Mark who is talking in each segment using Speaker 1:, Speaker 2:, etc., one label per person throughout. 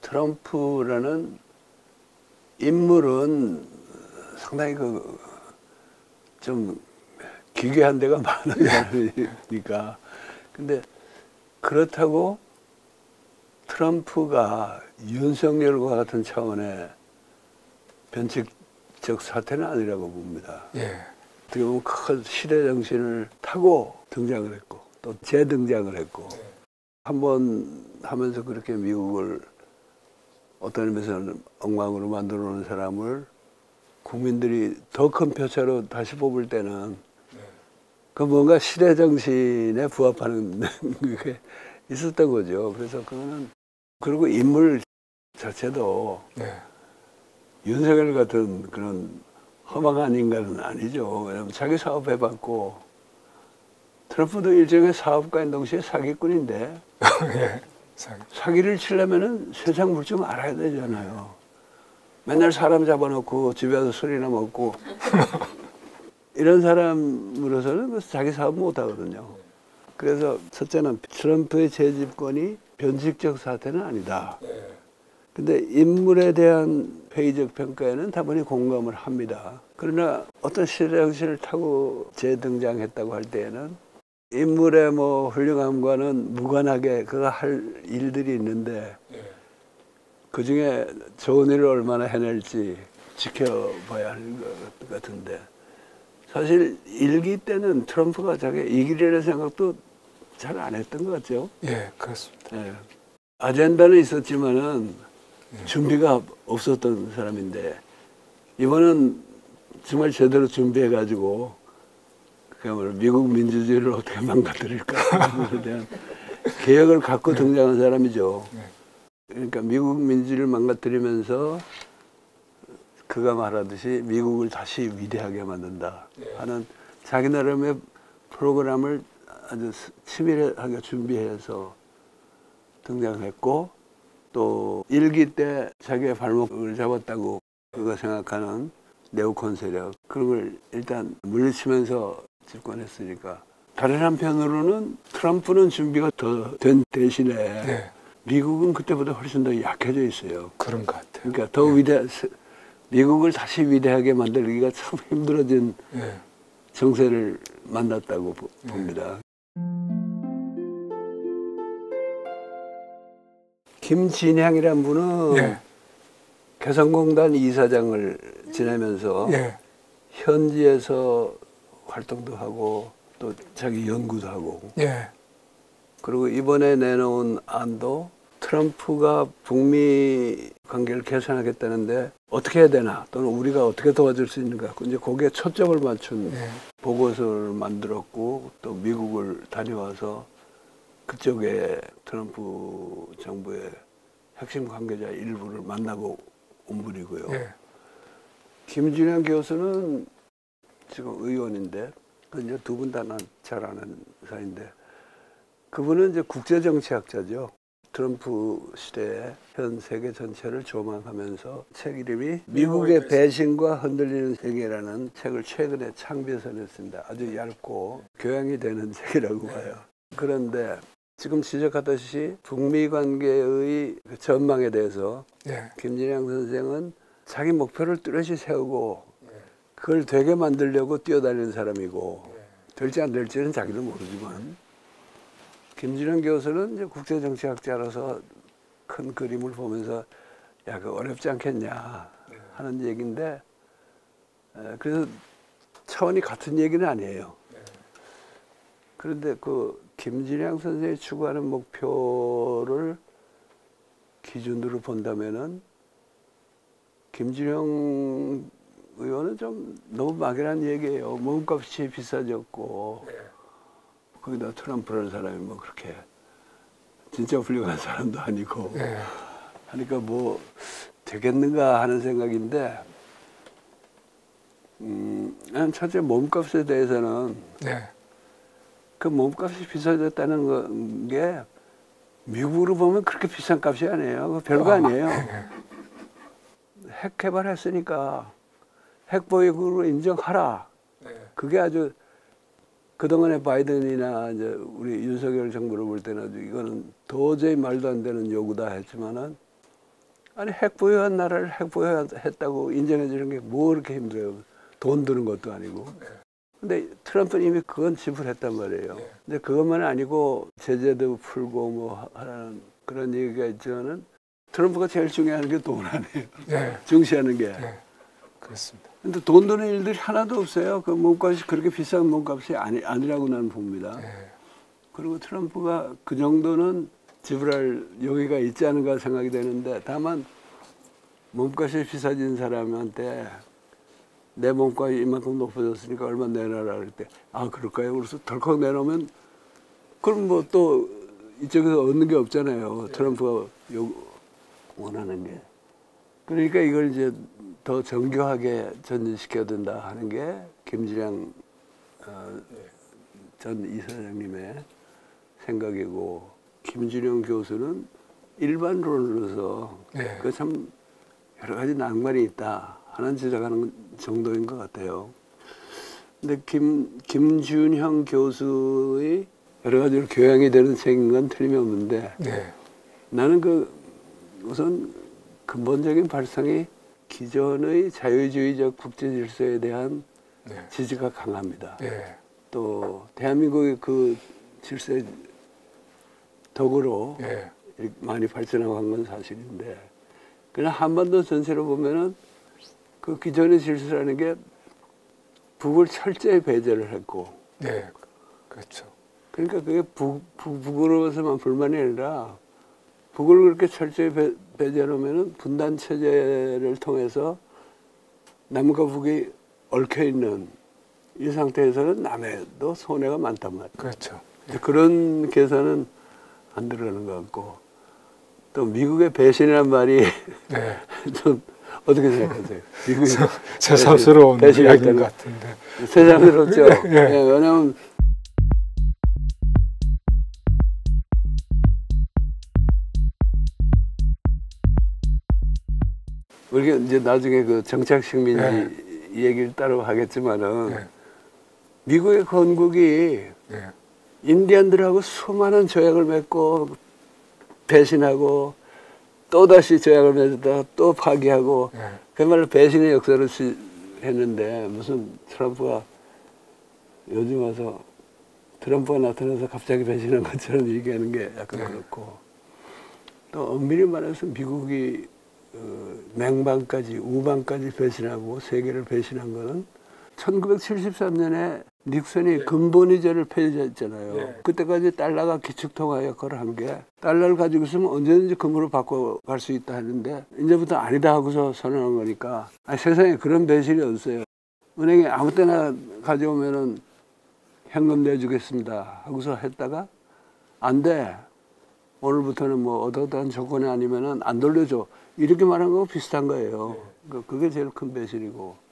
Speaker 1: 트럼프라는 인물은 상당히 좀 기괴한 데가 많은 사람이니까. 근데 그렇다고 트럼프가 윤석열과 같은 차원의 변칙적 사태는 아니라고 봅니다.
Speaker 2: 예.
Speaker 1: 어떻게 보면 큰 시대 정신을 타고 등장을 했고 또 재등장을 했고 한번 하면서 그렇게 미국을 어떤 의미에서는 엉망으로 만들어 놓은 사람을 국민들이 더 큰 표차로 다시 뽑을 때는 그 뭔가 시대 정신에 부합하는 게 있었던 거죠. 그래서 그거는 그리고 인물 자체도 윤석열 같은 그런 허망한 인간은 아니죠. 왜냐면 자기 사업 해봤고 트럼프도 일종의 사업가인 동시에 사기꾼인데
Speaker 2: 예.
Speaker 1: 사기를 치려면은 세상 물 좀 알아야 되잖아요. 맨날 사람 잡아놓고 집에 와서 술이나 먹고 이런 사람으로서는 자기 사업 못 하거든요. 그래서 첫째는 트럼프의 재집권이 변칙적 사태는 아니다. 근데 인물에 대한 회의적 평가에는 다분히 공감을 합니다. 그러나 어떤 시대 정신을 타고 재등장했다고 할 때에는 인물의 뭐 훌륭함과는 무관하게 그가 할 일들이 있는데 그 중에 좋은 일을 얼마나 해낼지 지켜봐야 할 것 같은데 사실 일기 때는 트럼프가 자기 이기려는 생각도 잘 안 했던 것 같죠.
Speaker 2: 예, 그렇습니다.
Speaker 1: 예. 아젠다는 있었지만은 준비가 없었던 사람인데 이번은 정말 제대로 준비해가지고 그야말로 미국 민주주의를 어떻게 망가뜨릴까에 대한 계획을 갖고 등장한 사람이죠. 그러니까 미국 민주주의를 망가뜨리면서 그가 말하듯이 미국을 다시 위대하게 만든다 하는 자기 나름의 프로그램을 아주 치밀하게 준비해서 등장했고 또 일기 때 자기의 발목을 잡았다고 그가 생각하는 네오콘 세력 그런 걸 일단 물리치면서 집권했으니까 다른 한편으로는 트럼프는 준비가 더 된 대신에 미국은 그때보다 훨씬 더 약해져 있어요.
Speaker 2: 그런 것 같아요.
Speaker 1: 그러니까 더 미국을 다시 위대하게 만들기가 참 힘들어진 정세를 만났다고 봅니다. 김진향이란 분은 개성공단 이사장을 지내면서 현지에서 활동도 하고 또 자기 연구도 하고 그리고 이번에 내놓은 안도 트럼프가 북미 관계를 개선하겠다는데 어떻게 해야 되나 또는 우리가 어떻게 도와줄 수 있는가 이제 거기에 초점을 맞춘 보고서를 만들었고 또 미국을 다녀와서 그쪽에 트럼프 정부의 핵심 관계자 일부를 만나고 온 분이고요. 김준영 교수는 지금 의원인데 이제 두 분 다 난 잘 아는 사이인데 그분은 이제 국제정치학자죠. 트럼프 시대에 현 세계 전체를 조망하면서 책 이름이 미국의 배신과 흔들리는 세계라는 책을 최근에 창비해서 냈습니다. 아주 얇고 교양이 되는 책이라고 봐요. 그런데 지금 지적하듯이 북미 관계의 전망에 대해서 김진양 선생은 자기 목표를 뚜렷이 세우고 그걸 되게 만들려고 뛰어다니는 사람이고 될지 안 될지는 자기도 모르지만 김진영 교수는 이제 국제정치학자로서 큰 그림을 보면서 야, 그 어렵지 않겠냐 하는 얘기인데 그래서 차원이 같은 얘기는 아니에요. 그런데 그 김진양 선생이 추구하는 목표를 기준으로 본다면은 김진영 의원은 좀 너무 막연한 얘기예요. 몸값이 비싸졌고 거기다 트럼프라는 사람이 뭐 그렇게 진짜 훌륭한 사람도 아니고 하니까 뭐 되겠는가 하는 생각인데 첫째 몸값에 대해서는 그 몸값이 비싸졌다는 게 미국으로 보면 그렇게 비싼 값이 아니에요. 그 별거 아니에요. 핵 개발했으니까 핵보유국으로 인정하라. 그게 아주 그동안의 바이든이나 이제 우리 윤석열 정부를 볼 때는 아주 이거는 도저히 말도 안 되는 요구다 했지만은 아니 핵 보유한 나라를 핵 보유했다고 인정해 주는 게 뭐 그렇게 힘들어요. 돈 드는 것도 아니고. 근데 트럼프는 이미 그건 지불했단 말이에요. 근데 그것만 아니고 제재도 풀고 뭐 하라는 그런 얘기가 있지만은 트럼프가 제일 중요한 게 돈 아니에요.
Speaker 2: 네.
Speaker 1: 중시하는 게.
Speaker 2: 네. 그렇습니다.
Speaker 1: 근데 돈 드는 일들이 하나도 없어요. 그 몸값이 그렇게 비싼 몸값이 아니라고 나는 봅니다.
Speaker 2: 네.
Speaker 1: 그리고 트럼프가 그 정도는 지불할 여기가 있지 않은가 생각이 되는데 다만 몸값이 비싸진 사람한테 내 몸값이 이만큼 높아졌으니까 얼마 내놔라 그럴 때 아 그럴까요? 그래서 덜컥 내놓으면 그럼 뭐 또 이쪽에서 얻는 게 없잖아요. 트럼프가 원하는 게. 그러니까 이걸 이제 더 정교하게 전진시켜야 된다 하는 게 김진양 전 이사장님의 생각이고 김준영 교수는 일반론으로서
Speaker 2: 네.
Speaker 1: 그 참 여러 가지 낭만이 있다 하는 지적하는 정도인 것 같아요. 근데 김준형 교수의 여러 가지로 교양이 되는 책인 건 틀림없는데
Speaker 2: 네.
Speaker 1: 나는 그 우선 근본적인 발상이 기존의 자유주의적 국제 질서에 대한
Speaker 2: 네.
Speaker 1: 지지가 강합니다.
Speaker 2: 네.
Speaker 1: 또 대한민국의 그 질서의 덕으로
Speaker 2: 네.
Speaker 1: 많이 발전하고 한 건 사실인데 그냥 한반도 전체로 보면은 그 기존의 질서라는 게 북을 철저히 배제를 했고
Speaker 2: 네. 그렇죠.
Speaker 1: 그러니까 그게 북으로서만 불만이 아니라 북을 그렇게 철저히 배제해 놓으면은 분단 체제를 통해서 남과 북이 얽혀 있는 이 상태에서는 남에도 손해가 많단 말이에요.
Speaker 2: 그렇죠.
Speaker 1: 그런 계산은 안 들어가는 것 같고 또 미국의 배신이란 말이
Speaker 2: 네.
Speaker 1: 좀 어떻게 생각하세요? 미국이
Speaker 2: 새삼스러운 이야기인 것 같은데.
Speaker 1: 새삼스럽죠.
Speaker 2: 예.
Speaker 1: 예, 왜냐하면 우리가 이제 나중에 그 정착 식민지 얘기를 따로 하겠지만은
Speaker 2: 네.
Speaker 1: 미국의 건국이
Speaker 2: 네.
Speaker 1: 인디언들하고 수많은 조약을 맺고 배신하고 또다시 조약을 맺었다가 또 파기하고
Speaker 2: 네.
Speaker 1: 그야말로 배신의 역사를 했는데 무슨 트럼프가 요즘 와서 트럼프가 나타나서 갑자기 배신한 것처럼 얘기하는 게 약간 그렇고 또 엄밀히 말해서 미국이 맹방까지 우방까지 배신하고 세계를 배신한 거는 1973년에 닉슨이 근본위제를 폐지했잖아요.
Speaker 2: 네.
Speaker 1: 그때까지 달러가 기축통화 역할을 한 게 달러를 가지고 있으면 언제든지 금으로 바꿔갈 수 있다 하는데 이제부터 아니다 하고서 선언한 거니까 아니, 세상에 그런 배신이 없어요. 은행에 아무 때나 가져오면은 현금 내주겠습니다 하고서 했다가 안 돼. 오늘부터는 뭐 어떠한 조건이 아니면은 안 돌려줘. 이렇게 말한 거하고 비슷한 거예요. 그게 제일 큰 배신이고.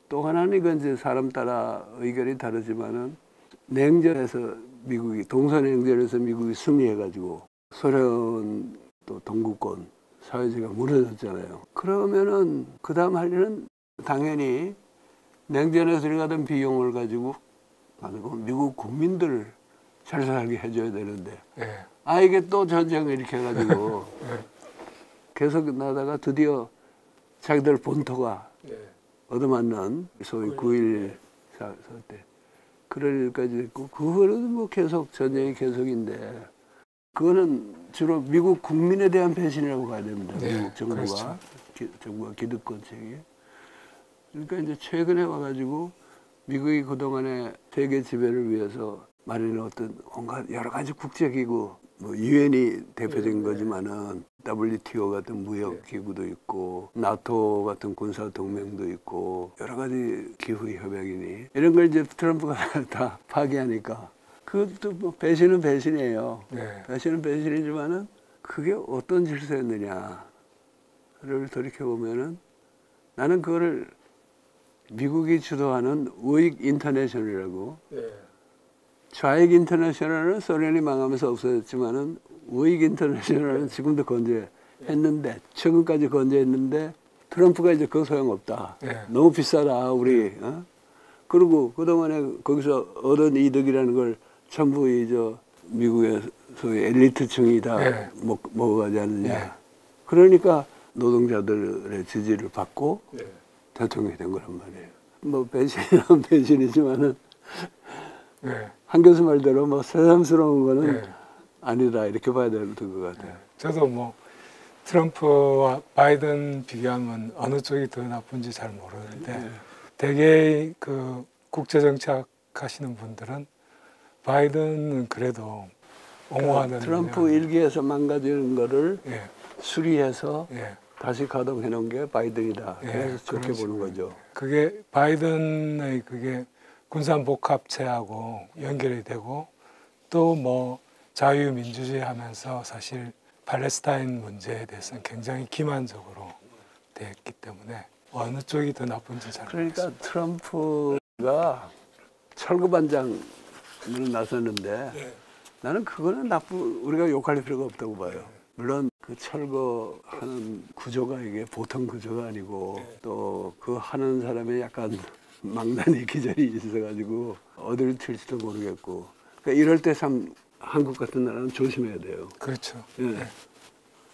Speaker 1: 또 하나는 이건 이제 사람 따라 의견이 다르지만은 냉전에서 미국이 동서냉전에서 미국이 승리해가지고 소련 또 동구권 사회주의가 무너졌잖아요. 그러면은 그 다음 할 일은 당연히 냉전에서 들어가던 비용을 가지고 미국 국민들을 잘 살게 해줘야 되는데
Speaker 2: 네.
Speaker 1: 아 이게 또 전쟁을 일으켜가지고 계속 나다가 드디어 자기들 본토가
Speaker 2: 네.
Speaker 1: 얻어맞는 소위 9.11 사태 그럴 일까지 됐고 그거는 뭐 계속 전쟁이 계속인데 그거는 주로 미국 국민에 대한 배신이라고 봐야 됩니다.
Speaker 2: 네,
Speaker 1: 미국 정부가
Speaker 2: 그렇죠.
Speaker 1: 정부가 기득권층이 그러니까 이제 최근에 와가지고 미국이 그동안에 세계 지배를 위해서 마련해왔던 온갖 여러 가지 국제기구 뭐 유엔이 대표적인 거지만은 WTO 같은 무역기구도 있고 나토 같은 군사동맹도 있고 여러 가지 기후협약이니 이런 걸 이제 트럼프가 다 파기하니까 그것도 뭐 배신은 배신이에요.
Speaker 2: 네.
Speaker 1: 배신은 배신이지만은 그게 어떤 질서였느냐를 돌이켜보면은 나는 그거를 미국이 주도하는 우익 인터내셔널이라고
Speaker 2: 네.
Speaker 1: 좌익 인터내셔널은 소련이 망하면서 없어졌지만은 우익 인터내셔널은 지금도 건재했는데 최근까지 건재했는데 트럼프가 이제 그거 소용없다.
Speaker 2: 네.
Speaker 1: 너무 비싸다 우리. 그리고 그동안에 거기서 얻은 이득이라는 걸 전부 저 미국의 소위 엘리트층이 다
Speaker 2: 네.
Speaker 1: 먹어가지 않느냐.
Speaker 2: 네.
Speaker 1: 그러니까 노동자들의 지지를 받고
Speaker 2: 네.
Speaker 1: 대통령이 된 거란 말이에요. 뭐 배신이라면 배신이지만은
Speaker 2: 네.
Speaker 1: 한 교수 말대로 뭐 새삼스러운 거는
Speaker 2: 네.
Speaker 1: 아니다 이렇게 봐야 될 것 같아요.
Speaker 2: 저도 뭐 트럼프와 바이든 비교하면 어느 쪽이 더 나쁜지 잘 모르는데
Speaker 1: 네.
Speaker 2: 대개 그 국제 정책 하시는 분들은 바이든은 그래도 옹호하는
Speaker 1: 트럼프 일기에서 망가지는 거를
Speaker 2: 예,
Speaker 1: 수리해서
Speaker 2: 예,
Speaker 1: 다시 가동해 놓은 게 바이든이다.
Speaker 2: 예,
Speaker 1: 그래서 좋게
Speaker 2: 그런
Speaker 1: 보는
Speaker 2: 식으로.
Speaker 1: 거죠.
Speaker 2: 그게 바이든의 그게 군산복합체하고 연결이 되고 또 뭐 자유민주주의 하면서 사실 팔레스타인 문제에 대해서는 굉장히 기만적으로 되었기 때문에 어느 쪽이 더 나쁜지 잘
Speaker 1: 그러니까
Speaker 2: 모르겠습니다.
Speaker 1: 트럼프가 철거반장으로 나섰는데
Speaker 2: 예,
Speaker 1: 나는 그거는 우리가 욕할 필요가 없다고 봐요. 물론 그 철거하는 구조가 이게 보통 구조가 아니고 또 그 하는 사람이 약간 망나니 기절이 있어가지고 어디를 튈지도 모르겠고 그러니까 이럴 때 참 한국 같은 나라는 조심해야 돼요.
Speaker 2: 그렇죠.
Speaker 1: 예.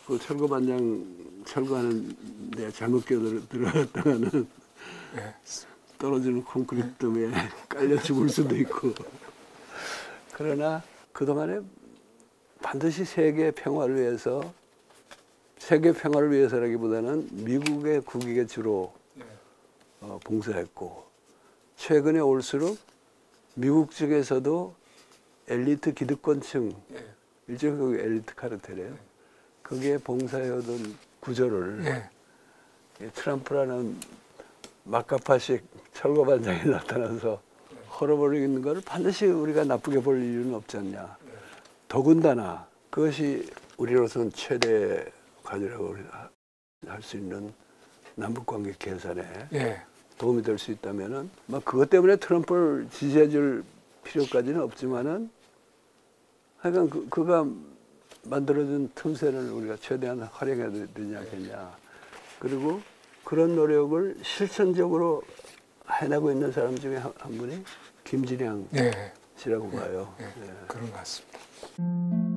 Speaker 1: 그 철거반장 철거하는 데 잘못 들어갔다가는
Speaker 2: 예,
Speaker 1: 떨어지는 콘크리트 때문에 깔려 죽을 수도 있고 그러나 그동안에 반드시 세계 평화를 위해서라기보다는 미국의 국익에 주로 봉사했고 최근에 올수록 미국 측에서도 엘리트 기득권층 일종의 그 엘리트 카르텔이에요. 거기에 봉사해오던 구조를
Speaker 2: 예,
Speaker 1: 트럼프라는 막가파식 철거반장이 나타나서 헐어버리는 것을 반드시 우리가 나쁘게 볼 이유는 없지 않냐. 더군다나 그것이 우리로서는 최대 과제라고 할 수 있는 남북관계 개선에
Speaker 2: 예,
Speaker 1: 도움이 될 수 있다면은 막 그것 때문에 트럼프를 지지해줄 필요까지는 없지만은 하여간 그가 만들어준 틈새를 우리가 최대한 활용해야 되지 않겠냐. 그리고 그런 노력을 실천적으로 해내고 있는 사람 중에 한 분이 김진양
Speaker 2: 예,
Speaker 1: 씨라고 봐요.
Speaker 2: 예,
Speaker 1: 예.
Speaker 2: 그런 것 같습니다.